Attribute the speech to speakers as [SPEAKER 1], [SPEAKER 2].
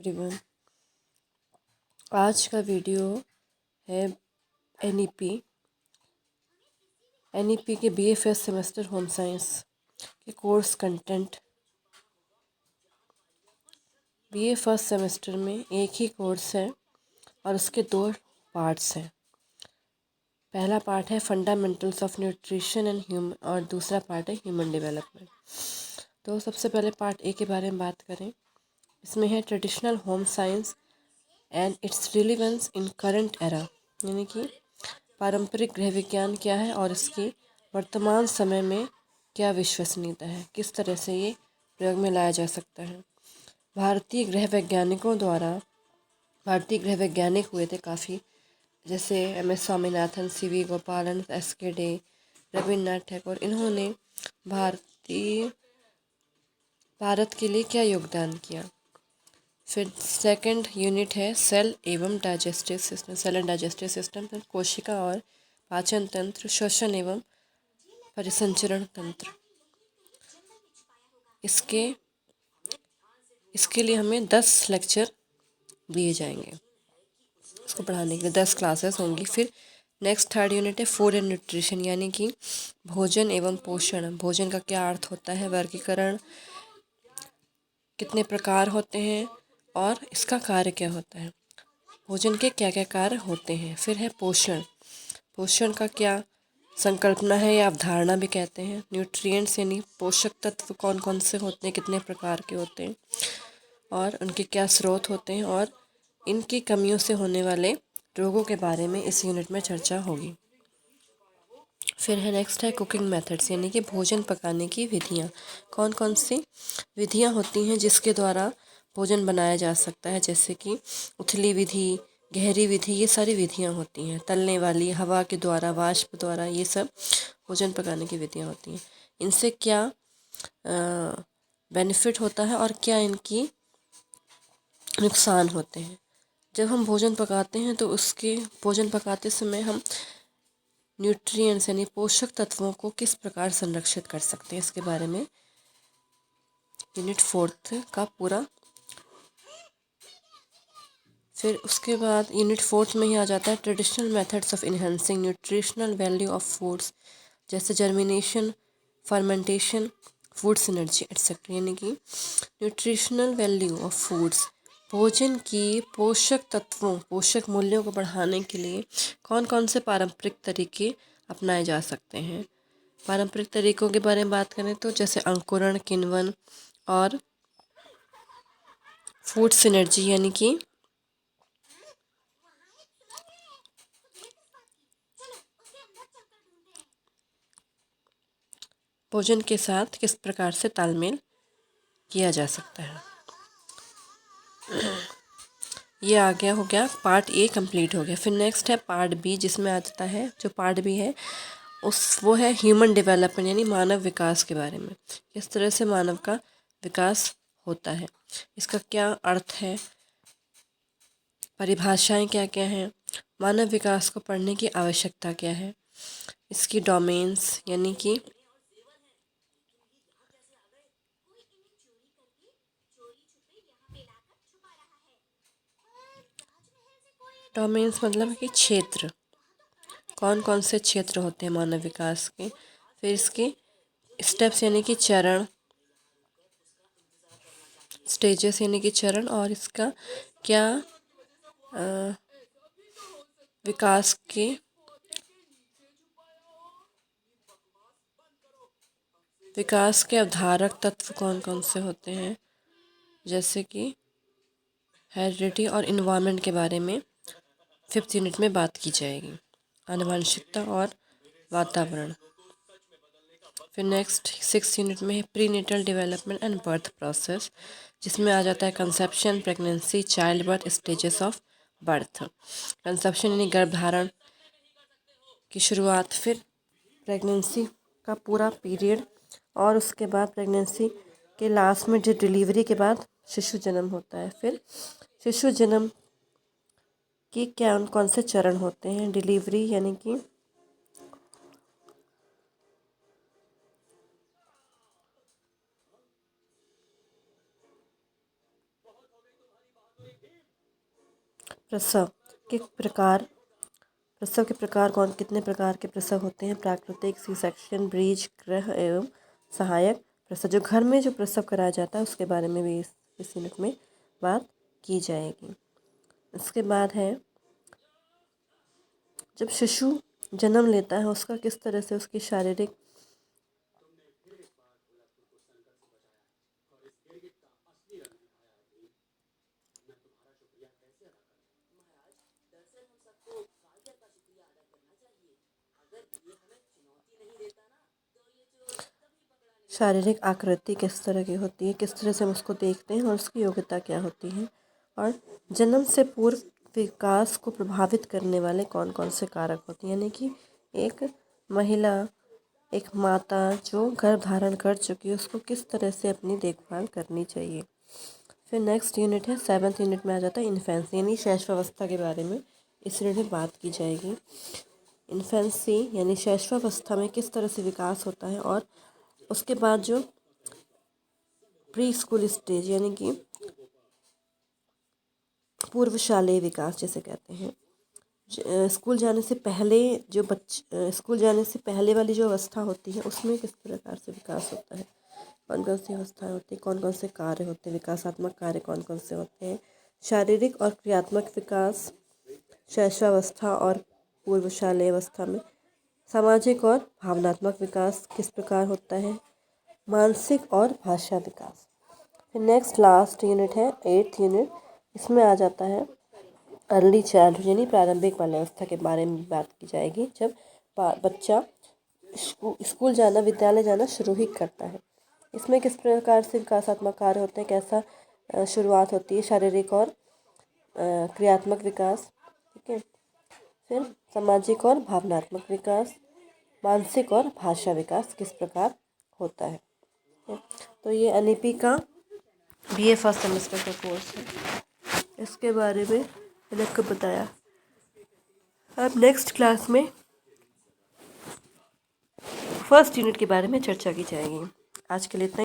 [SPEAKER 1] Everyone, आज का video है एनईपी के बीएफएस सेमेस्टर होम साइंस के course content. BA first semester में एक ही कोर्स है और उसके दो पार्ट्स हैं। पहला पार्ट है fundamentals of nutrition and human और दूसरा पार्ट है ह्यूमन डेवलपमेंट। तो सबसे पहले पार्ट ए के बारे में बात करें। इसमें है traditional home science and it's relevance in current era, यानी कि पारंपरिक गृह विज्ञान क्या है और इसकी वर्तमान समय में क्या विश्वसनीयता है, किस तरह से ये प्रयोग में लाया जा सकता है। भारतीय गृह वैज्ञानिक हुए थे काफ़ी, जैसे MS स्वामीनाथन, CV गोपालन, SK डे, रविन्द्रनाथ टैगोर। इन्होंने भारत के लिए क्या योगदान किया। फिर सेकंड यूनिट है सेल एंड डाइजेस्टिव सिस्टम, कोशिका और पाचन तंत्र, श्वसन एवं परिसंचरण तंत्र। इसके लिए हमें 10 लेक्चर दिए जाएंगे। इसको पढ़ाने के लिए 10 क्लासेस होंगी। फिर नेक्स्ट थर्ड यूनिट है फूड एंड न्यूट्रिशन, यानी कि भोजन एवं पोषण। भोजन का क्या अर्थ होता है, वर्गीकरण, कितने प्रकार होते हैं और इसका कार्य क्या होता है, भोजन के क्या क्या कार्य होते हैं। फिर है पोषण का क्या संकल्पना है या अवधारणा भी कहते हैं। न्यूट्रिएंट्स यानी पोषक तत्व कौन कौन से होते हैं, कितने प्रकार के होते हैं और उनके क्या स्रोत होते हैं और इनकी कमियों से होने वाले रोगों के बारे में इस यूनिट में चर्चा होगी। फिर है नेक्स्ट है कुकिंग मेथड्स, यानी कि भोजन पकाने की विधियाँ। कौन कौन सी विधियाँ होती हैं जिसके द्वारा भोजन बनाया जा सकता है, जैसे कि उथली विधि, गहरी विधि, ये सारी विधियाँ होती हैं। तलने वाली, हवा के द्वारा, वाष्प द्वारा, ये सब भोजन पकाने की विधियाँ होती हैं। इनसे क्या बेनिफिट होता है और क्या इनकी नुकसान होते हैं। जब हम भोजन पकाते हैं तो भोजन पकाते समय हम न्यूट्रिएंट्स यानी पोषक तत्वों को किस प्रकार संरक्षित कर सकते हैं, इसके बारे में यूनिट 4 का पूरा। फिर उसके बाद यूनिट 4 में ही आ जाता है traditional methods of enhancing nutritional value of foods, जैसे germination, fermentation, food synergy etcetera. यानी कि न्यूट्रिशनल वैल्यू ऑफ फूड्स, भोजन की पोषक मूल्यों को बढ़ाने के लिए कौन कौन से पारंपरिक तरीके अपनाए जा सकते हैं। पारंपरिक तरीकों के बारे में बात करें तो जैसे अंकुरण, किण्वन और फूड सिनर्जी, यानी कि भोजन के साथ किस प्रकार से तालमेल किया जा सकता है। ये आ गया, हो गया पार्ट ए कंप्लीट हो गया। फिर नेक्स्ट है पार्ट बी, जिसमें आता है जो पार्ट बी है वो है ह्यूमन डेवलपमेंट, यानी मानव विकास के बारे में। किस तरह से मानव का विकास होता है, इसका क्या अर्थ है, परिभाषाएं क्या क्या हैं, मानव विकास को पढ़ने की आवश्यकता क्या है, इसकी डोमेन्स, यानी कि डोमेन्स मतलब कि क्षेत्र, कौन कौन से क्षेत्र होते हैं मानव विकास के। फिर इसके स्टेप्स यानी कि चरण, स्टेजेस यानी कि चरण, और इसका क्या विकास के अवधारक तत्व कौन कौन से होते हैं, जैसे कि हेरिडिटी और इन्वायरमेंट के बारे में 5th यूनिट में बात की जाएगी, आनुवंशिकता और वातावरण। फिर नेक्स्ट 6th यूनिट में है prenatal development and birth process, जिसमें आ जाता है conception, pregnancy, child birth, stages of birth. Conception यानी गर्भधारण की शुरुआत, फिर प्रेगनेंसी का पूरा पीरियड और उसके बाद प्रेगनेंसी के लास्ट में जो डिलीवरी के बाद शिशु जन्म होता है। फिर शिशु जन्म की क्या कौन से चरण होते हैं, डिलीवरी यानी कि प्रसव के प्रकार। प्रसव के प्रकार कितने प्रकार के प्रसव होते हैं? प्राकृतिक, सी सेक्शन, ब्रीच, गृह एवं सहायक प्रसव। जो घर में जो प्रसव कराया जाता है उसके बारे में भी इस यूनिट में बात की जाएगी। इसके बाद है जब शिशु जन्म लेता है उसका किस तरह से उसकी शारीरिक शारीरिक आकृति किस तरह की होती है, किस तरह से हम उसको देखते हैं और उसकी योग्यता क्या होती है, और जन्म से पूर्व विकास को प्रभावित करने वाले कौन कौन से कारक होते हैं। यानी कि एक महिला, एक माता जो गर्भ धारण कर चुकी है उसको किस तरह से अपनी देखभाल करनी चाहिए। फिर नेक्स्ट यूनिट है 7th यूनिट में आ जाता है इन्फेंसी यानी शैशवावस्था के बारे में इस यूनिट में बात की जाएगी। इन्फेंसी यानी शैशवावस्था में किस तरह से विकास होता है, और उसके बाद जो प्री स्कूल स्टेज यानी कि पूर्वशालेय विकास जिसे कहते हैं, स्कूल जाने से पहले जो स्कूल जाने से पहले वाली जो अवस्था होती है उसमें किस प्रकार से विकास होता है, कौन कौन सी अवस्थाएं होती हैं, कौन कौन से कार्य होते हैं, विकासात्मक कार्य कौन कौन से होते हैं। शारीरिक और क्रियात्मक विकास शैशवावस्था और पूर्वशालेय अवस्था में। सामाजिक और भावनात्मक विकास किस प्रकार होता है। मानसिक और भाषा विकास। फिर नेक्स्ट लास्ट यूनिट है 8th यूनिट। इसमें आ जाता है अर्ली चाइल्डहुड यानी प्रारंभिक बाल्यावस्था के बारे में बात की जाएगी, जब बच्चा स्कूल जाना, विद्यालय जाना शुरू ही करता है। इसमें किस प्रकार से विकासात्मक कार्य होते हैं, कैसा शुरुआत होती है, शारीरिक और क्रियात्मक विकास, ठीक है। फिर सामाजिक और भावनात्मक विकास, मानसिक और भाषा विकास किस प्रकार होता है। तो ये एनईपी का बीए फर्स्ट सेमेस्टर का कोर्स है, इसके बारे में मैंने आपको बताया। अब नेक्स्ट क्लास में फर्स्ट यूनिट के बारे में चर्चा की जाएगी। आज के लिए इतना ही।